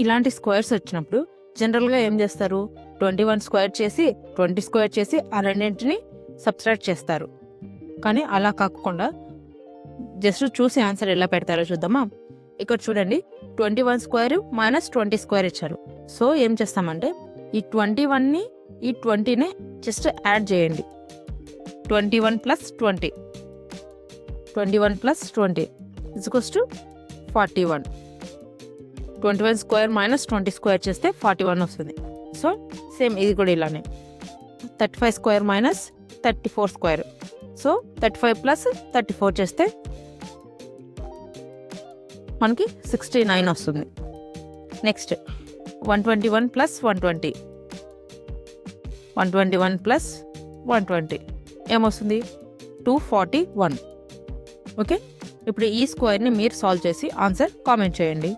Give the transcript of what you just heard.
ఇలాంటి స్క్వేర్స్ వచ్చినప్పుడు జనరల్గా ఏం చేస్తారు, 21 స్క్వేర్ చేసి 20 స్క్వేర్ చేసి ఆ రెండింటిని సబ్స్ట్రాక్ట్ చేస్తారు. కానీ అలా కాకుండా జస్ట్ చూసి ఆన్సర్ ఎలా పెడతారో చూద్దామా. ఇక్కడ చూడండి, 21 స్క్వేర్ మైనస్ 20 స్క్వేర్ ఇచ్చారు. సో ఏం చేస్తామంటే ఈ 21ని ఈ 20ని జస్ట్ యాడ్ చేయండి. 21 plus 20 equals to 41. 21 square minus 20 square చేస్తే 41 వస్తుంది. సో సేమ్ ఇది కూడా ఇలానే 35 square minus 34 square. So 35 plus 34 చేస్తే మనకి 69 వస్తుంది. నెక్స్ట్ 121 ప్లస్ 120 ప్లస్ 120 ఏమొస్తుంది, 241. ఓకే, ఇప్పుడు ఈ స్క్వేర్ని మీరు సాల్వ్ చేసి ఆన్సర్ కామెంట్ చేయండి.